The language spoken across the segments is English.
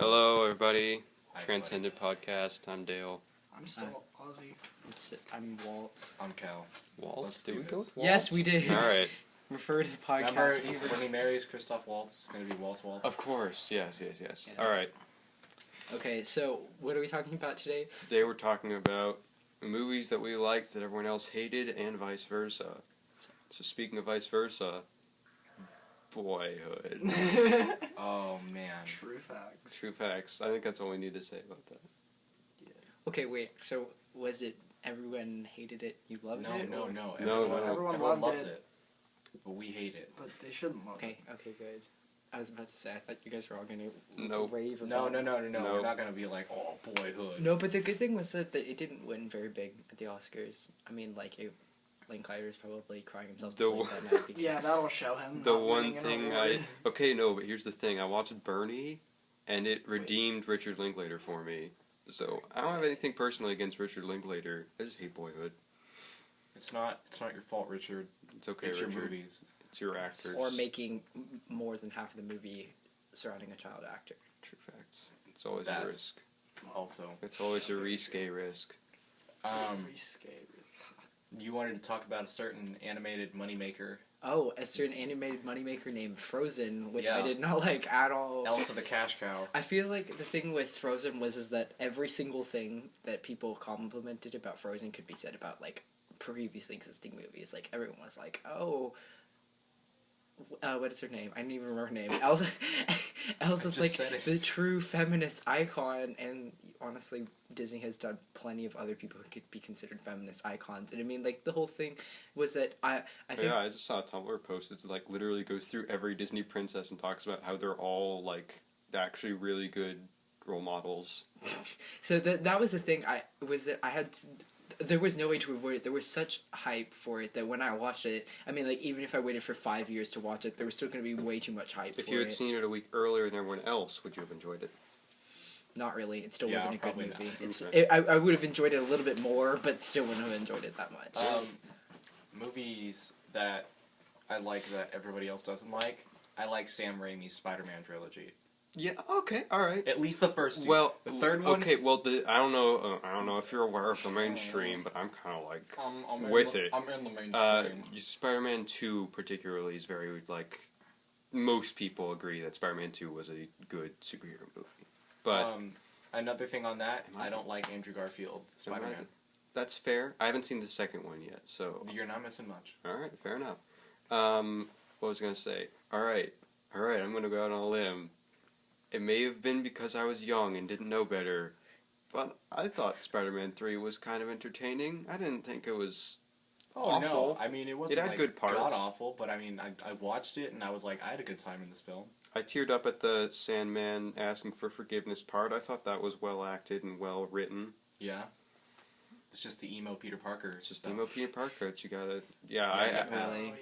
Hello, everybody. Hi, Transcended Podcast. I'm Dale. I'm still Aussie. I'm Walt. I'm Cal. Waltz? Let's Did do we this. go with Waltz? Yes, we did. All right. Refer to the podcast. Remember when he marries Christoph Waltz? It's going to be Waltz Waltz. Of course. Yes. Yes. All right. Okay, so what are we talking about today? Today we're talking about movies that we liked that everyone else hated and vice versa. So speaking of vice versa, Boyhood. Oh, man. True facts. True facts. I think that's all we need to say about that. Okay, wait. So was it everyone hated it? You loved No, it? no, or- no. No. Everyone loved loves it. it. But we hate it. But they shouldn't love Okay, good. I was about to say, I thought you guys were all gonna Nope. rave No. about it. No. We're not going to be like, oh, Boyhood. No, but the good thing was that it didn't win very big at the Oscars. I mean, Linklater's probably crying himself to sleep that night. it. Yeah, that'll show him. The not one winning an thing award. but here's the thing. I watched Bernie, and it redeemed Richard Linklater for me. So I don't have anything personally against Richard Linklater. I just hate Boyhood. It's not your fault, Richard. It's okay, It's Richard. your movies. It's your actors. Or making more than half of the movie surrounding a child actor. True facts. It's always a That's- risk. Also. It's always a risque risk. Risque. You wanted to talk about a certain animated moneymaker, Oh, a certain animated moneymaker named Frozen, which I Yeah. did not like at all. Elsa the Cash Cow. I feel like the thing with Frozen is that every single thing that people complimented about Frozen could be said about like previously existing movies. Like everyone was like, "Oh, what is her name? I didn't even remember her name." Elsa. Elsa's just like said it. the true feminist icon, and honestly, Disney has done plenty of other people who could be considered feminist icons. And I mean, like the whole thing was that I think Yeah, I just saw a Tumblr post. It's like literally goes through every Disney princess and talks about how they're all like actually really good role models. so. That was the thing. There was no way to avoid it. There was such hype for it that when I watched it, I mean, like, even if I waited for 5 years to watch it, there was still going to be way too much hype If for you had it. seen it a week earlier than everyone else, would you have enjoyed it? Not really. It still Yeah, wasn't a good probably not. movie. I would have enjoyed it a little bit more, but still wouldn't have enjoyed it that much. Movies that I like that everybody else doesn't like. I like Sam Raimi's Spider-Man trilogy. Yeah. Okay. All right. At least the first two. Well, the third one. Okay. Well, I don't know if you're aware of the mainstream, but I'm kind of like I'm with it. I'm in the mainstream. Spider-Man 2 particularly is very like most people agree that Spider-Man 2 was a good superhero movie. But Another thing on that, Am I- I don't like Andrew Garfield Spider-Man. that's fair. I haven't seen the second one yet, so You're not missing much. all right, fair enough. What was I gonna say? All right, I'm gonna go out on a limb. It may have been because I was young and didn't know better, but I thought Spider-Man 3 was kind of entertaining. I didn't think it was Oh awful. no! I mean, it wasn't had like good parts. god awful, but I mean, I watched it and I was like, I had a good time in this film. I teared up at the Sandman asking for forgiveness part. I thought that was well acted and well written. Yeah. It's just the emo Peter Parker. It's just stuff. emo Peter Parker. It's you gotta. Yeah,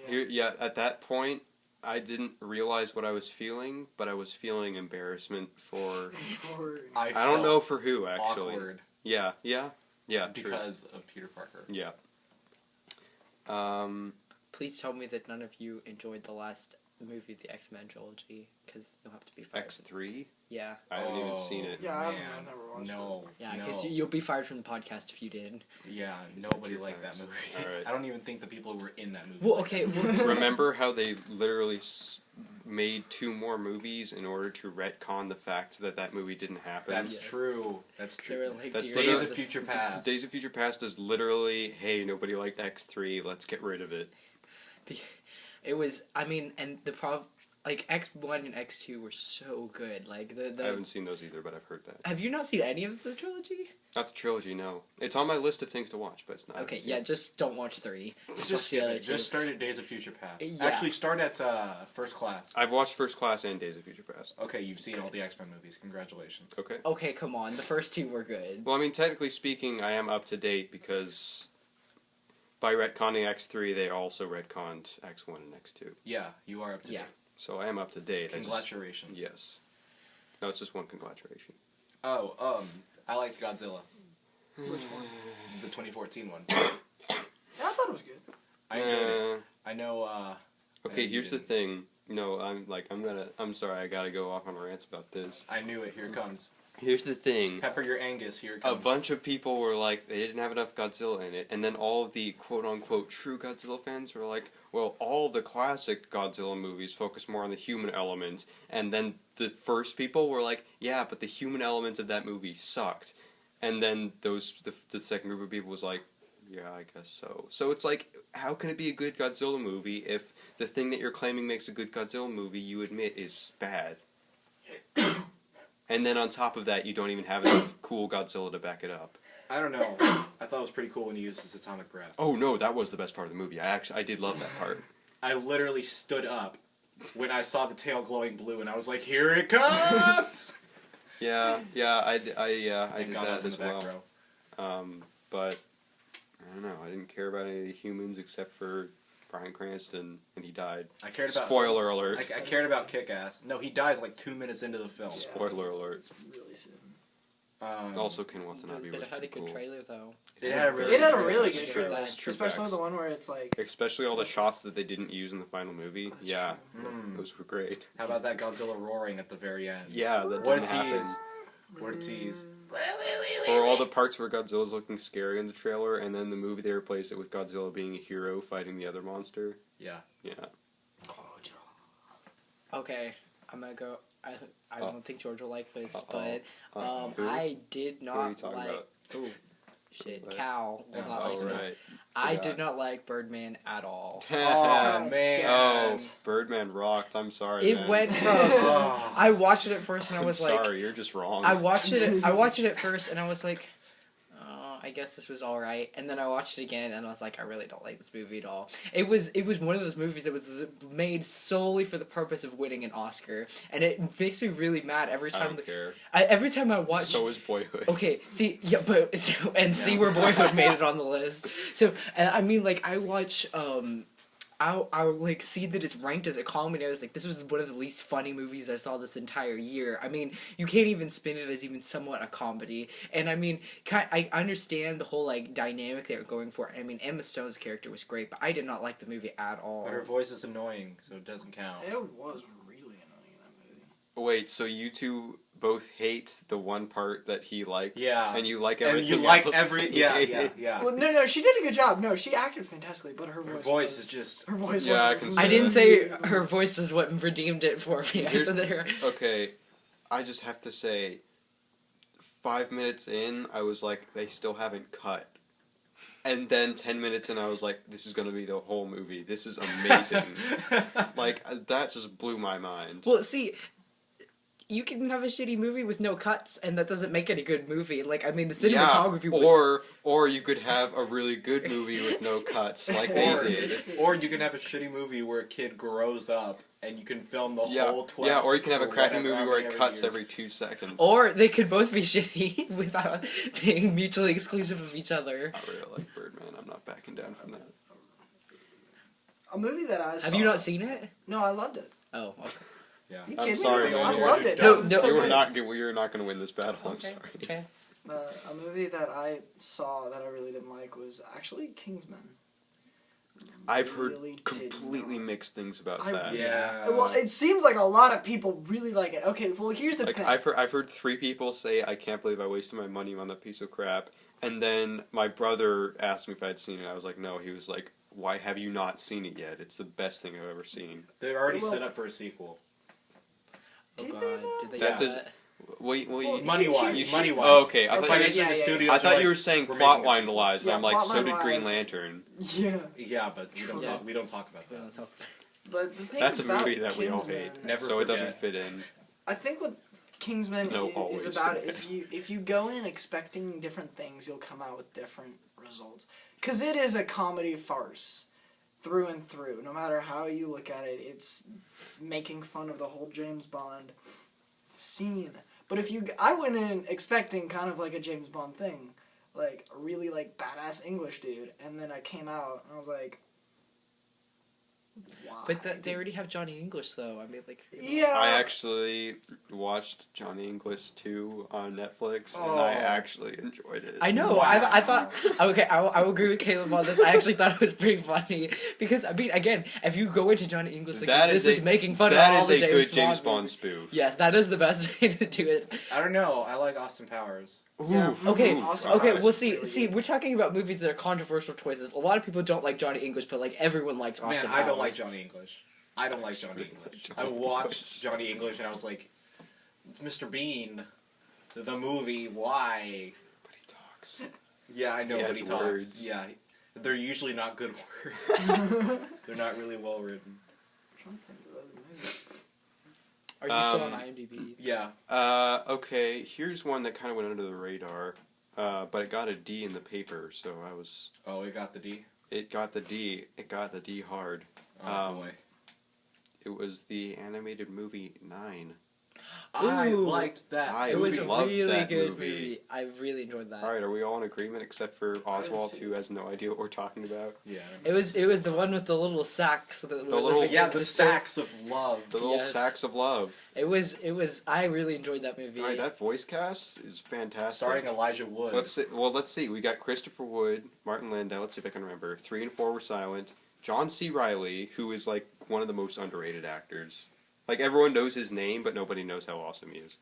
Really? At that point, I didn't realize what I was feeling, but I was feeling embarrassment for. I don't felt know for who actually. Awkward Yeah. True. because of Peter Parker. Yeah. Please tell me that none of you enjoyed the last movie, the X-Men trilogy, because you'll have to be fired. X3. Yeah. I haven't even seen it. Yeah, I Man, never watched no, Yeah, no. because you'll be fired from the podcast if you did. Yeah, nobody True liked that facts. movie. Alright. I don't even think the people who were in that movie. Well, liked okay. that. Well, Remember how they literally made 2 more movies in order to retcon the fact that movie didn't happen? That's Yeah. true. That's they true. were like, That's "Dear Days God, of Future Past. Days of Future Past is literally, hey, nobody liked X3, let's get rid of it. It was. I mean, and the problem, like X1 and X2 were so good. Like I haven't seen those either, but I've heard that. Have you not seen any of the trilogy? Not the trilogy, no. It's on my list of things to watch, but it's not. Okay, yeah, just don't watch 3. Just watch Just the skip other it. 2. Just start at Days of Future Past. Yeah. Actually, start at First Class. I've watched First Class and Days of Future Past. Okay, you've seen all the X-Men movies. Congratulations. Okay. Okay, come on. The first 2 were good. Well, I mean, technically speaking, I am up to date because by retconning X3, they also retconned X1 and X2. Yeah, you are up to Yeah. date. So I am up to date. Congratulations. Yes. No, it's just one congratulation. Oh, I liked Godzilla, Which one? the 2014 one. Yeah, I thought it was good. I enjoyed it. I know. Okay, and here's the you thing. no, I'm sorry, I gotta go off on rants about this. I knew it. Here it comes. Here's the thing. Pepper your Angus. Here it A comes. bunch of people were like, they didn't have enough Godzilla in it, and then all of the quote-unquote true Godzilla fans were like, well, all of the classic Godzilla movies focus more on the human elements, and then the first people were like, yeah, but the human elements of that movie sucked. And then the second group of people was like, yeah, I guess so. So it's like, how can it be a good Godzilla movie if the thing that you're claiming makes a good Godzilla movie you admit is bad? And then on top of that, you don't even have enough cool Godzilla to back it up. I don't know. I thought it was pretty cool when he used his atomic breath. Oh no, that was the best part of the movie. I did love that part. I literally stood up when I saw the tail glowing blue, and I was like, "Here it comes!" Yeah, I did Thank God I that was in as the back well. row. But I don't know. I didn't care about any of the humans except for Bryan Cranston, and he died. I cared about. Spoiler alert. I cared about Kick-Ass. No, he dies like 2 minutes into the film. Spoiler alert. It's really soon. Also, Ken Watanabe But was it had a pretty good cool. trailer though. It had a really It had a good really trailer. good True trailer, facts, true especially facts. the one where it's like. Especially all the shots that they didn't use in the final movie. That's Yeah, Mm. those were great. How about that Godzilla roaring at the very end? Yeah, that What a didn't happen. tease. What a tease. Or all the parts where Godzilla's looking scary in the trailer, and then the movie they replaced it with Godzilla being a hero fighting the other monster. Yeah. Yeah. Okay, I'm gonna go. I don't think George will like this, Uh-oh. but Who? I did Who are you not talking like. about? Oh, shit, What? Cal will not Oh, like this. right. I Forgot. did not like Birdman at all. Oh, God man. Oh, Birdman rocked. I'm sorry. It man. went from. Oh. I watched it at first and I I'm was sorry, like, you're just wrong. I watched it at first and I was like, oh, I guess this was all right. And then I watched it again and I was like, I really don't like this movie at all. It was one of those movies that was made solely for the purpose of winning an Oscar, and it makes me really mad every I time. don't care. Every time I watch. So is Boyhood. Okay, see, yeah, but see where Boyhood made it on the list. So, and I mean, like, I watch, I'll like see that it's ranked as a comedy. I was like, this was one of the least funny movies I saw this entire year. I mean, you can't even spin it as even somewhat a comedy. And I mean, I understand the whole like dynamic they were going for. I mean, Emma Stone's character was great, but I did not like the movie at all. But her voice is annoying, so it doesn't count. It was really annoying in that movie. Wait, so you two both hate the one part that he liked? Yeah. And you like And everything you like else every... that he Yeah, hated? yeah. Well, no, she did a good job. No, she acted fantastically, but her Her voice. voice was, is just... Her voice. Yeah, I was can see I that. didn't say her voice is what redeemed it for me. I Here's- said that her. Okay, I just have to say, 5 minutes in, I was like, they still haven't cut. And then 10 minutes in, I was like, this is going to be the whole movie. This is amazing. Like, that just blew my mind. Well, see, you can have a shitty movie with no cuts, and that doesn't make it a good movie. Like, I mean, the cinematography was... Or you could have a really good movie with no cuts, like they Or- did. Or you can have a shitty movie where a kid grows up and you can film the Yeah, whole 12. yeah, or you can have a or crappy whatever, movie where it however cuts years. every 2 seconds. Or they could both be shitty without being mutually exclusive of each other. I really like Birdman. I'm not backing down from that. A movie that I saw. Have you not seen it? No, I loved it. Oh, okay. Yeah. You I'm kidding sorry, me? man. I You're loved the it. No, It was no. so You're good. not going to win this battle. I'm Okay, sorry. okay. A movie that I saw that I really didn't like was actually Kingsman. I've heard Really did completely not. mixed things about I- that. Yeah. Well, it seems like a lot of people really like it. Okay, well, here's the Like thing. I've heard 3 people say I can't believe I wasted my money on that piece of crap, and then my brother asked me if I'd seen it. I was like, no. He was like, why have you not seen it yet? It's the best thing I've ever seen. They're already Well- set up for a sequel. Oh Did god, they not? did they That do does- that? Wait, Well, Money-wise. you- Money-wise. Oh, okay. I Our thought you were financial yeah, yeah. studios I thought are you were like, saying we're plot making a line sequel. wise, and Yeah, I'm like, so did plotline-wise. Green Lantern. Yeah, Yeah, but we don't Yeah. talk. We don't talk about We that. don't talk- but the thing That's a about movie that we all Kingsman- hate. Never so it forget. doesn't fit in. I think what Kingsman No, is always about forget. is if you go in expecting different things, you'll come out with different results. Because it is a comedy farce through and through. No matter how you look at it, it's making fun of the whole James Bond scene. But I went in expecting kind of like a James Bond thing, like a really like badass English dude, and then I came out and I was like, Why? But they already have Johnny English, though. I mean, like. Yeah. I actually watched Johnny English 2 on Netflix, and Oh. I actually enjoyed it. I know. Wow. I thought. Okay, I will agree with Caleb on this. I actually thought it was pretty funny because I mean, again, if you go into Johnny English, That this is is making fun of That all is the a good James James Bond Bond movies. spoof. Yes, that is the best way to do it. I don't know. I like Austin Powers. Yeah. Oof. Okay, Oof. Austin Okay, Powers well, is see, really good. we're talking about movies that are controversial choices. A lot of people don't like Johnny English, but like everyone likes Man, Austin I don't Powers. like Johnny English. I don't like Johnny English. I watched Johnny English and I was like, Mr. Bean, the movie, why? But he talks. Yeah, I know He what has he talks. words. Yeah, they're usually not good words. They're not really well written. Are you still on Um, IMDb? Yeah. Okay, here's one that kind of went under the radar, but it got a D in the paper, so I was. Oh, it got the D. It got the D. It got the D hard. Oh boy. It was the animated movie 9. I Ooh. liked that. I It was a loved really that good movie. movie. I really enjoyed that. All right, are we all in agreement except for Oswald, see who has no idea what we're talking about? Yeah. It was the one with the little sacks. The little- Yeah, the stacks of love. The little Yes. sacks of love. It was. I really enjoyed that movie. All right, that voice cast is fantastic. Starring Elijah Wood. Let's see. We got Christopher Wood, Martin Landau. Let's see if I can remember. 3 and 4 were silent. John C. Reilly, who is like one of the most underrated actors. Like everyone knows his name, but nobody knows how awesome he is.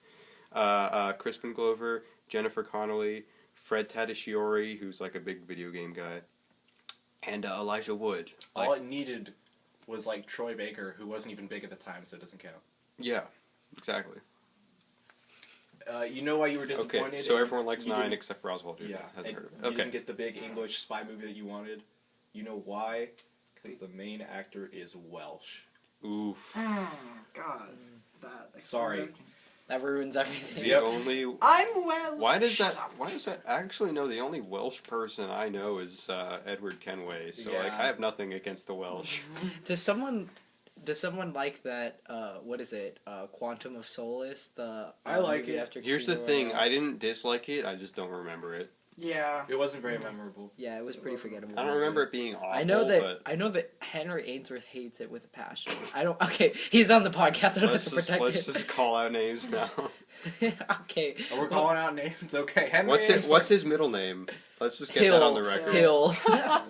Crispin Glover, Jennifer Connelly, Fred Tatasciore, who's like a big video game guy, and Elijah Wood. All Like, it needed was like Troy Baker, who wasn't even big at the time, so it doesn't count. yeah, exactly. You know why you were disappointed? Okay, so and everyone likes you 9 didn't- except for Oswald, who Yeah, hasn't and heard of it. you Okay. didn't get the big English spy movie that you wanted. You know why? Because the main actor is Welsh. Oof. God, that. explains Sorry. everything. That ruins everything. The Yep. only I'm Welsh. Why does Shut that? up. Why does that? Actually, no. The only Welsh person I know is Edward Kenway. So like, Yeah. I have nothing against the Welsh. Does someone like that? What is it? Quantum of Solace. The I like movie it. After Here's the Casino thing: Royale? I didn't dislike it. I just don't remember it. Yeah. It wasn't very memorable. Yeah, it was pretty forgettable. I don't remember it being awful. I know that Henry Ainsworth hates it with a passion. I don't. Okay, he's on the podcast. I don't have to protect let's him. just call out names now. Okay. Oh, we're calling out names. Okay, Henry. What's his middle name? Let's just get that on the record. Hill.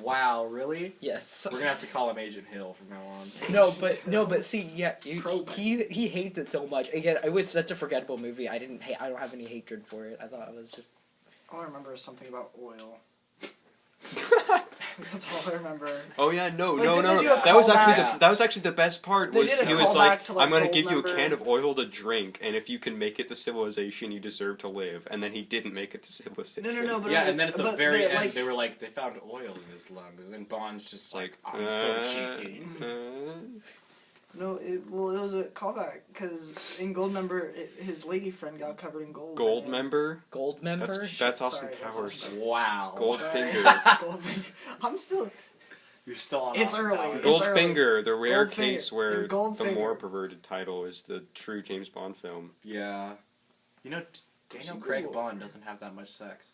Wow, really? Yes. We're gonna have to call him Agent Hill from now on. No, but see, yeah, Pro- he hates it so much. Again, it was such a forgettable movie. I don't have any hatred for it. I thought it was just. All I remember is something about oil. That's all I remember. Oh yeah, no. Wait, didn't they do a That was callback? actually the best part. They Was did a he was callback like, to, like, I'm gonna Gold give you a Member. can of oil to drink, and if you can make it to civilization, you deserve to live. And then he didn't make it to civilization. No, but Yeah, it was- and then at the but very they, end, like, they were like, they found oil in his lungs, and then Bond's just like, Like, I'm so cheeky. No, it was a callback because in Goldmember, his lady friend got covered in gold. Gold and- member. Gold member. That's Austin Sorry, that's Powers. Austin Wow. Goldfinger. Goldfinger. I'm still. You're still on. It's Austin early. Powers. It's early. Goldfinger, the rare Goldfinger. case where In Goldfinger. the more perverted title is the true James Bond film. Yeah. You know, Daniel Some Craig Google. Bond doesn't have that much sex.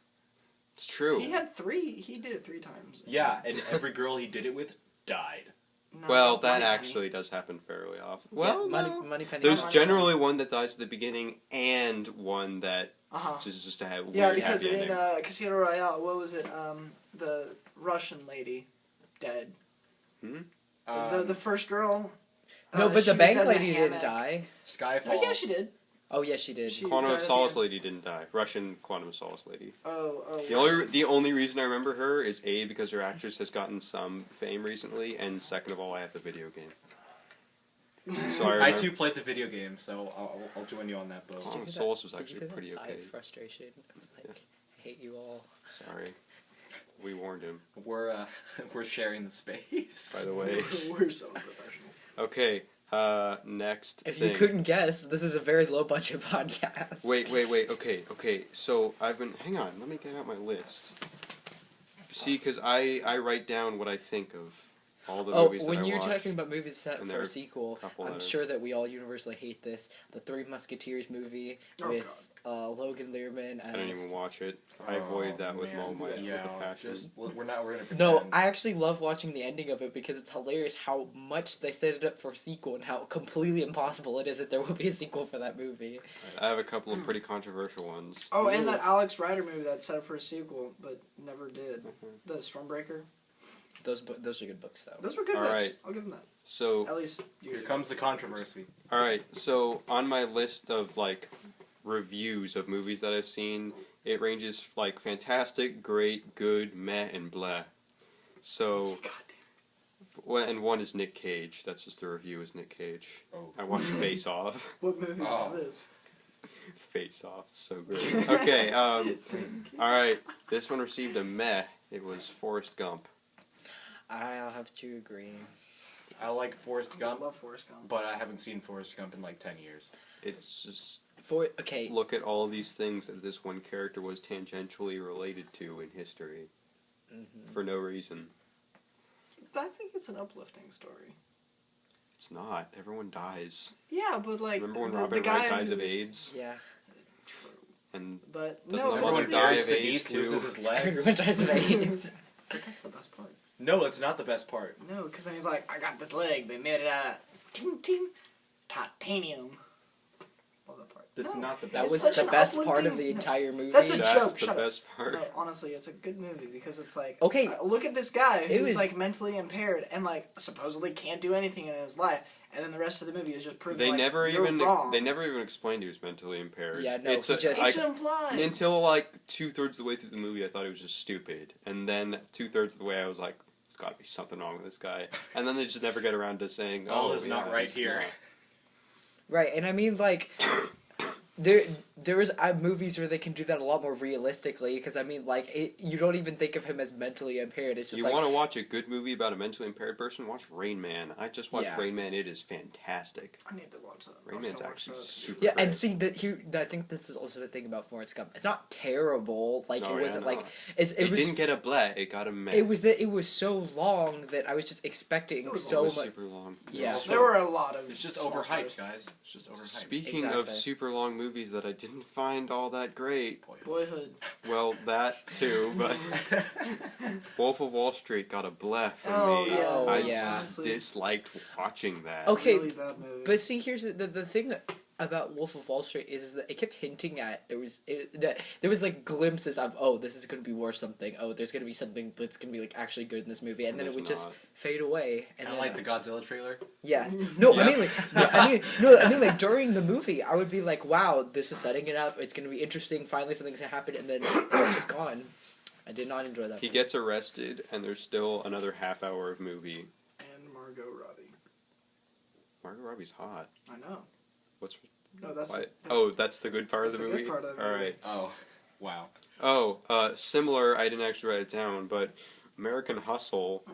It's true. He had 3. He did it 3 times. Yeah, and every girl he did it with died. No, Well, not that Money actually does happen fairly often. Well, yeah, no. money penny. There's Money generally one that dies at the beginning and one that Uh-huh. just a weird Yeah, because happy in ending. Casino Royale, what was it? The Russian lady dead. The first girl. No, but she the was bank dead in a lady didn't hammock. die. Skyfall. Oh, yeah, she did. Oh yes, she did. She- Quantum died of at the Solace end. lady didn't die. Russian Quantum of Solace lady. Oh. The only reason I remember her is A, because her actress has gotten some fame recently, and second of all, I have the video game. So I I remember too played the video game, so I'll join you on that boat. Quantum of Did you hear Solace was that- did actually you hear that pretty sigh okay. of frustration. It was like, I hate you all. Sorry. We warned him, We're we're sharing the space. by the way. We're so professional. Okay, next If thing. you couldn't guess, this is a very low budget podcast. Wait, okay. So I've been. Hang on, let me get out my list. See, because I write down what I think of all the Oh, movies when that I you're watched. talking about movies set and for there are a sequel, couple I'm that are- sure that we all universally hate this. The Three Musketeers movie Oh, with Logan Lerman as... I didn't even watch it. I avoided that with all my with a passion. We're gonna pretend. No, I actually love watching the ending of it because it's hilarious how much they set it up for a sequel and how completely impossible it is that there will be a sequel for that movie. I have a couple of pretty controversial ones. Oh, and that Alex Rider movie that set up for a sequel, but never did. Mhm. The Stormbreaker. Those are good books, though. Those were good All books. right. I'll give them that. So, At least Here comes the controversy. all right. So on my list of like reviews of movies that I've seen, it ranges like fantastic, great, good, meh, and blah. So, and one is Nick Cage. That's just the review is Nick Cage. Oh. I watched Face Off. What movie Oh. is this? Face Off, so great. Okay, all right. This one received a meh. It was Forrest Gump. I'll have to agree. I like Forrest I Gump, love Forrest Gump. but I haven't seen Forrest Gump in like 10 years. It's just Okay, look at all these things that this one character was tangentially related to in history for no reason. I think it's an uplifting story. It's not. Everyone dies. Yeah, but like Remember when the Robin guy Wright dies of who's- AIDS? yeah. And But Doesn't no, the but mother like, die Darius of the AIDS Beast loses too? his legs. Everyone dies of AIDS. but that's the best part. No, it's not the best part. No, because then he's like, I got this leg. They made it out of ting ting titanium. Love that part. That's No. not the best. That It's was such the an best part of uplifting- the entire movie. That's a that's joke, the shut up. best part. No, honestly, it's a good movie because it's like, Okay. look at this guy It who's was- like mentally impaired and like supposedly can't do anything in his life, and then the rest of the movie is just proving They like, never you're even wrong. they never even explained he was mentally impaired. Yeah, no, it's he a- just- It's I- implied. until like 2/3 of the way through the movie, I thought it was just stupid, and then 2/3 of the way, I was like, "There's got to be something wrong with this guy." And then they just never get around to saying, All "Oh, is not yeah, right he's here." not." Right, and I mean, like, there is movies where they can do that a lot more realistically, because, I mean, like, you don't even think of him as mentally impaired. It's just You like... want to watch a good movie about a mentally impaired person? Watch Rain Man. I just watched Yeah. Rain Man. It is fantastic. I need to watch that. Rain Man's actually super Yeah, great. and see, I think this is also the thing about Forrest Gump. It's not terrible. Like, No, it yeah, wasn't, no. like... It It was, didn't get a blah. It got a meh. It was that it was so long that I was just expecting It was so It was much... super long. Yeah. Also- There were a lot of. It's just small overhyped, stories. guys. It's just overhyped. Speaking of Exactly. super long movies that I didn't find all that great, Boyhood. well, that too, but Wolf of Wall Street got a blah from Oh, me. yeah. Oh, I yeah. just disliked watching that. Okay, Really bad movie. But see, here's the thing about Wolf of Wall Street is that it kept hinting at that there was like glimpses of, oh, this is going to be worth something. Oh, there's going to be something that's going to be like actually good in this movie, and then it There's would just not. fade away. And Kind of then, like the Godzilla trailer. yeah, no, Yeah. I mean like I mean like during the movie, I would be like, wow, this is setting it up. It's going to be interesting. Finally, something's going to happen, and then it's just gone. I did not enjoy that. He movie. gets arrested, and there's still another half hour of movie. And Margot Robbie. Margot Robbie's hot. I know. What's No, that's. what? Oh, that's the good part of that's the the good movie. part of the All movie. right. Oh, wow. Oh, similar. I didn't actually write it down, but American Hustle.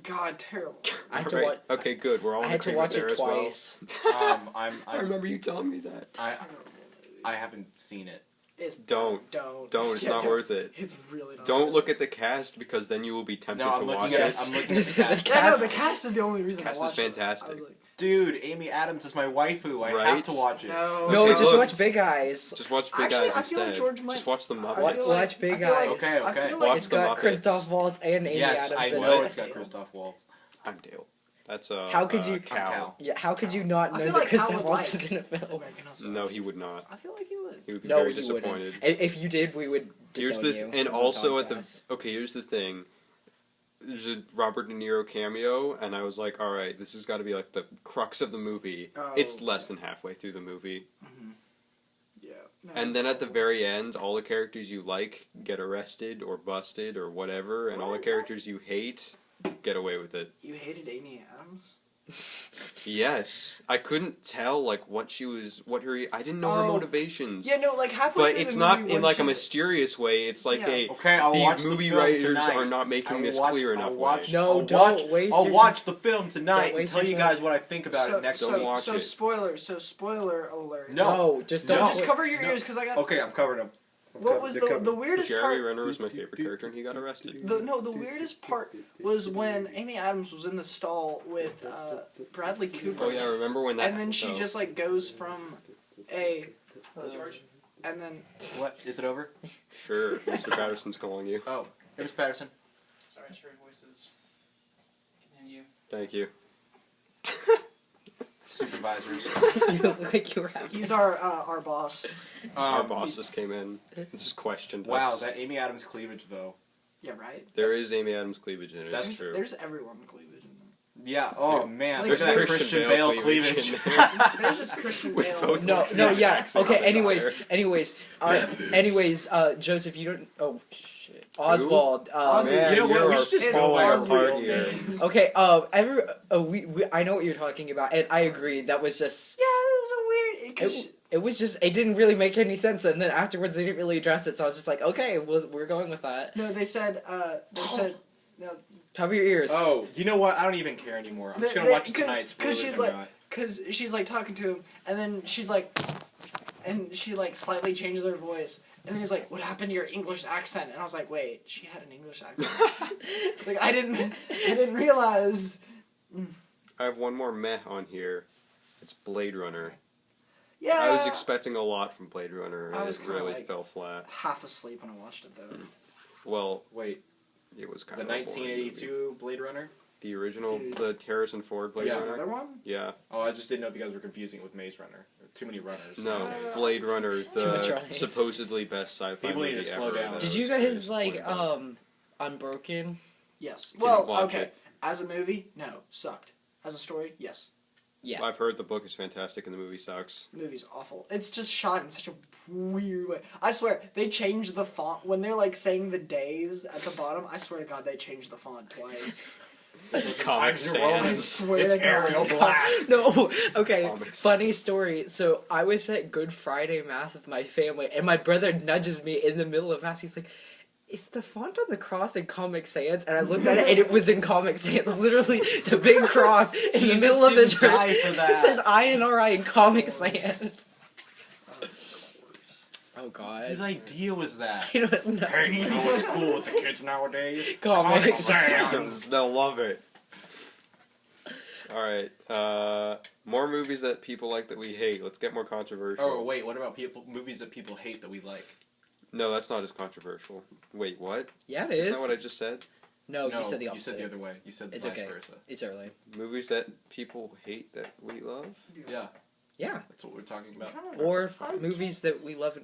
God, terrible. I had to Alright, watch. Okay, good. We're all I in had to agreement watch there it as well. twice. I I remember you telling me that. I haven't seen it. It's Don't. Don't. Don't. It's Yeah, not don't. worth it. It's really not. Don't worth look it. at the cast because then you will be tempted No, to I'm watch looking at it. I'm looking at the cast. Yeah, no, Cast- the cast is the only reason Cast I is watched it. fantastic. I was like, Dude, Amy Adams is my waifu. I have Right? to watch it. no. No, Okay, just look. watch Big Eyes. Just watch Big Actually, Eyes I feel like instead. George might- Just watch the I Muppets. feel like- Watch Big I feel like- Eyes. Okay, I okay. feel Watch like It's the got Muppets. Christoph Waltz and Amy Yes, Adams I in know it. it's got Christoph Waltz. I'm Dale. That's How could you- Cal. Yeah, how could you not I know feel that like Cal Christoph would Waltz like is in a film? American Hustle. No, he would not. I feel like he would. He would be No, very he disappointed. wouldn't. If you did, we would Here's disown the you. and from the also at the podcast. okay. Here's the thing. There's a Robert De Niro cameo, and I was like, all right, this has got to be like the crux of the movie. Oh, It's less than halfway through the movie, Yeah. No, and it's then at the awful. very end, all the characters you like get arrested or busted or whatever, and all the What? characters you hate get away with it. You hated Amy Adams? Yes, I couldn't tell like what her. I didn't know her Oh. motivations. Yeah, no, like halfway But through it's the not movie in when like a she's- mysterious way. It's like Yeah. a Okay, I'll watch the the movie film writers tonight. are not making I will this watch- clear I'll enough watch- way. No, I'll don't watch, waste I'll your- watch the film tonight Don't and waste tell your you time. guys what I think about it next Don't week. watch so it. spoiler alert. No. No, just don't. No. Just cover your No. ears because I got. Okay, I'm covering them. What was the weirdest Jerry part? Renner was my favorite character, and he got arrested. The weirdest part was when Amy Adams was in the stall with Bradley Cooper. Oh yeah, remember when that? And then she just like goes from a George? and then What? Is it over? Sure, Mr. Patterson's calling you. Oh, hey, Mr. Patterson. Sorry, I heard voices. Continue. Thank you. Supervisors. You look like you were having. he's our boss. Our boss just came in and just questioned Wow, us. that Amy Adams cleavage though. Yeah, right. There is Amy Adams cleavage in it. That's It's true. There's everyone cleavage in Yeah. Oh man, There's look at that Christian Christian Bale Bale cleavage. in there. them. There's just Christian With Bale. both No, looks no, the yeah. exact same Okay. color. Anyways, Joseph, you don't. Oh shit, Oswald. Oswald. Man, You know what, you're we should just falling follow apart Oswald. here. Okay. We I know what you're talking about, and I agree. That was just. Yeah, it was a weird. Cause It was just. It didn't really make any sense, and then afterwards they didn't really address it. So I was just like, okay, we're going with that. no, they said no. Cover your ears. Oh, you know what? I don't even care anymore. I'm just gonna They- watch it tonight. Cause spoilers she's or like, not. cause she's like talking to him, and then she's like, and she like slightly changes her voice, and then he's like, "What happened to your English accent?" And I was like, "Wait, she had an English accent." Like I didn't realize. I have one more meh on here. It's Blade Runner. Yeah. I was expecting a lot from Blade Runner, I and was it kinda really like- fell flat. half asleep when I watched it though. Well, Wait, it was kind the of a boring movie. 1982 Blade Runner? The original, Dude. the Harrison Ford Blade Yeah. Runner. Another one? Yeah. Oh, I just didn't know if you guys were confusing it with Maze Runner. Too many runners. No, Uh, Blade Runner, much the running. supposedly best sci-fi People need movie to slow ever. down. that Did was you very guys like disappointing. Unbroken? Yes. Didn't Well, watch okay. it. As a movie, no, sucked. As a story, yes. Yeah. I've heard the book is fantastic and the movie sucks. The movie's awful. It's just shot in such a weird way. I swear, they changed the font when they're like saying the days at the bottom. I swear to God, they changed the font twice. Comic Times New Roman. I Sans. swear It's to God. Arial Black. No, okay. Comics. Funny story. So I was at Good Friday Mass with my family, and my brother nudges me in the middle of Mass. He's like, "Is the font on the cross in Comic Sans?" And I looked at it, and it was in Comic Sans. Literally, the big cross in the Jesus middle of the didn't church. die for It that. says INRI in Comic Sans. Oh God. Whose idea was that? I don't know. Hey, you know what's cool with the kids nowadays? Comic Sans. They'll love it. Alright, more movies that people like that we hate. Let's get more controversial. Oh wait, what about movies that people hate that we like? No, that's not as controversial. Wait, what? Yeah, it Is is. that what I just said? No, you said the opposite. You said the other way. You said It's vice okay. versa. It's early. Movies that people hate that we love? Yeah, Yeah. that's what we're talking about. Or I movies that we love.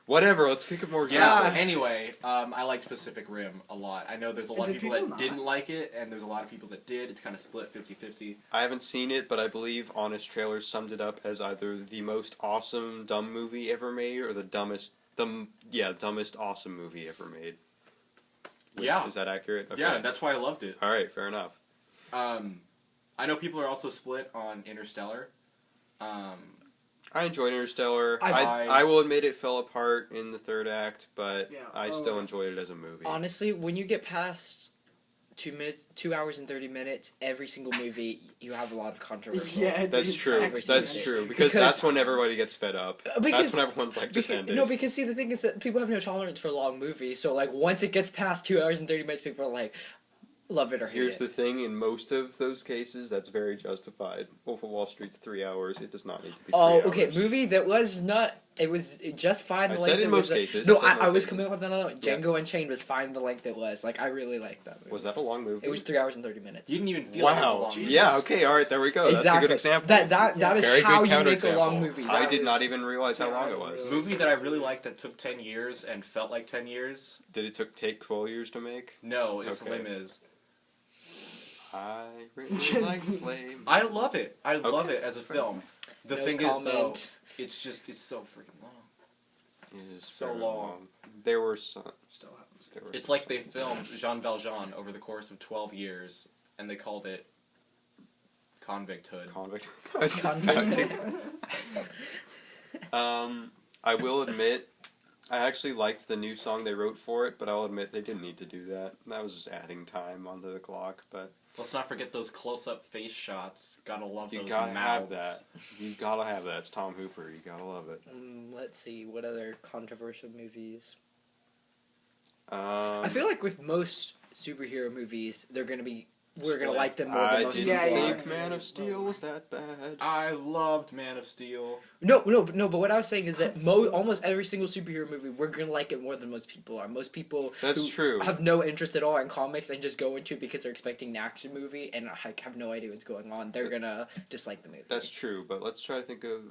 Whatever, let's think of more Yeah. examples. Anyway, I liked Pacific Rim a lot. I know there's a lot of Did people people that not? didn't like it, and there's a lot of people that did. It's kind of split 50-50. I haven't seen it, but I believe Honest Trailers summed it up as either the most awesome dumb movie ever made or the dumbest awesome movie ever made. Yeah. Is that accurate? Okay. Yeah, that's why I loved it. All right, fair enough. I know people are also split on Interstellar. I enjoyed Interstellar. I- I will admit it fell apart in the third act, but Yeah. I Oh. still enjoyed it as a movie. Honestly, when you get past 2 hours and 30 minutes, every single movie you have a lot of controversial. Yeah, That's dude, true. it's That's actually- true because that's when everybody gets fed up. Because- That's when everyone's like, just end it. No, because see, the thing is that people have no tolerance for long movies. So like, once it gets past 2 hours and 30 minutes, people are like, love it or hate Here's it. the thing: in most of those cases, that's very justified. Wolf of Wall Street's 3 hours. It does not need to be. 3 Oh, hours. okay. Movie that was not. It was just fine. The I length said in it most was. cases. No, I said I was most coming up with another one. Yeah. Django Unchained was fine the length it was. Like I really liked that movie. Was that a long movie? It was 3 hours and 30 minutes. You didn't even feel like it Wow. was a long Yeah. Okay. All right. There we go. Exactly. That's a good example. That is Very how good you make a counterexample. long movie. I That did is- not even realize how Yeah, long I it was. really- movie that I really liked that took 10 years and felt like 10 years. Did it take 12 years to make? No, it's Okay. Les Mis. I really Just- like Slave. I love it. I love Okay, it as a fair film. The No thing is, though, comment. it's so freaking long. It is so very long. There were some. Still happens. There were It's some like they filmed Jean Valjean over the course of 12 years, and they called it Convicthood. convict. Convict. I will admit, I actually liked the new song they wrote for it, but I'll admit they didn't need to do that. That was just adding time onto the clock. But Let's not forget those close-up face shots. Gotta love you those gotta mouths. have that. You gotta have that. It's Tom Hooper. You gotta love it. Let's see, what other controversial movies? I I feel like with most superhero movies, we're gonna Split. like them more than I most didn't Yeah, people yeah. think Man of Steel was that bad. I loved Man of Steel. No, but what I was saying is that almost every single superhero movie, we're gonna like it more than most people are. Most people That's who true. have no interest at all in comics and just go into it because they're expecting an action movie and like, have no idea what's going on, they're gonna dislike the movie. That's true, but let's try to think of,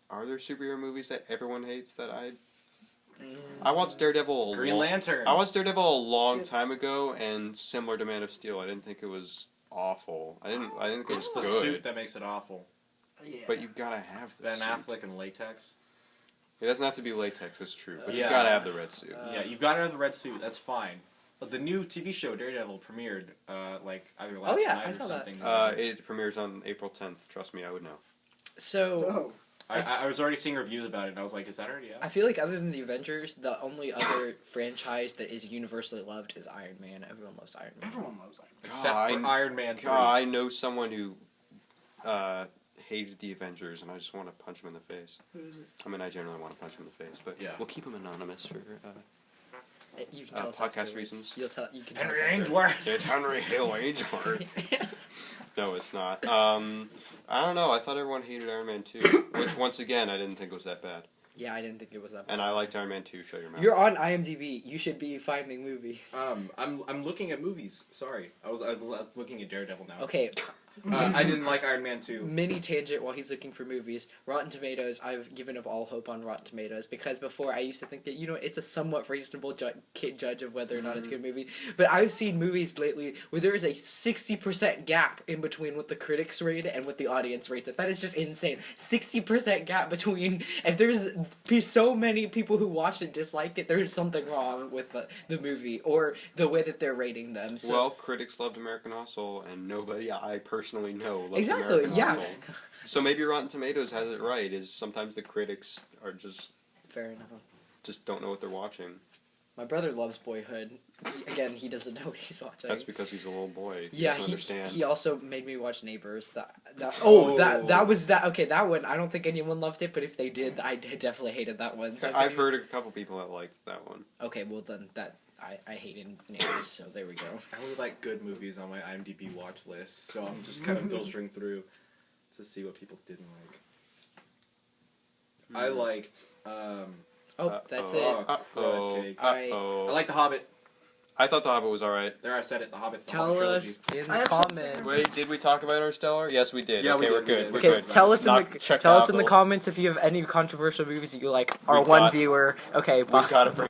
are there superhero movies that everyone hates that I watched Daredevil. Green Lantern. I watched Daredevil a long time ago, and similar to Man of Steel, I didn't think it was awful. I didn't think it was It's the good. suit that makes it awful. Yeah. But you gotta have the Ben suit. Affleck in latex. It doesn't have to be latex, it's true, but you Yeah. gotta have the red suit. Yeah, you've got to have the red suit. That's fine. But the new TV show Daredevil premiered, like either last yeah, night I or saw that. something. It premieres on April 10th. Trust me, I would know. So Oh. I was already seeing reviews about it, and I was like, "Is that already out?" I feel like other than the Avengers, the only other franchise that is universally loved is Iron Man. Everyone loves Iron Man. Everyone loves Iron Man. Except for Iron Man 3. God, I know someone who hated the Avengers, and I just want to punch him in the face. Who is it? I mean, I generally want to punch him in the face, but Yeah. we'll keep him anonymous for. You can tell us podcast afterwards. reasons. You can tell Henry us afterwards. Ainsworth. It's Henry Hill Ainsworth. No, it's not. I don't know. I thought everyone hated Iron Man 2, which once again I didn't think was that bad. Yeah, I didn't think it was that bad. And I liked Iron Man 2. Shut your mouth. You're on IMDb. You should be finding movies. I'm looking at movies. Sorry, I was looking at Daredevil now. Okay, I didn't like Iron Man 2. mini tangent while he's looking for movies. Rotten Tomatoes, I've given up all hope on Rotten Tomatoes because before I used to think that, it's a somewhat reasonable judge of whether or not it's a good movie. But I've seen movies lately where there is a 60% gap in between what the critics rate it and what the audience rates it. That is just insane. 60% gap between, if there's so many people who watched it disliked it, there's something wrong with the movie or the way that they're rating them. So, Well, critics loved American Hustle, and nobody I personally know loves Exactly, American yeah. Hustle. So maybe Rotten Tomatoes has it right. Is sometimes the critics are fair enough. just don't know what they're watching. My brother loves Boyhood. Again, he doesn't know what he's watching. That's because he's a little boy. He Yeah, doesn't understand. he also made me watch Neighbors. That was that. Okay, that one. I don't think anyone loved it, but if they did, I definitely hated that one. So if I've any- heard a couple people that liked that one. Okay, well then I hated Neighbors, so there we go. I only like good movies on my IMDb watch list, so I'm just kind of filtering through to see what people didn't like. I liked. Oh, that's it. Uh-oh. cakes. Uh-oh. I like The Hobbit. I thought The Hobbit was alright. There, I said it. The Hobbit. The Tell Hobbit us trilogy. in I the have some comments. Wait, did we talk about Interstellar? Yes, we did. Yeah, okay, we we're did, good. we did. We're Okay, good. tell us Knock- check tell that us in the off. comments if you have any controversial movies that you like. Our We've one got- viewer. Okay, bye. We've got to bring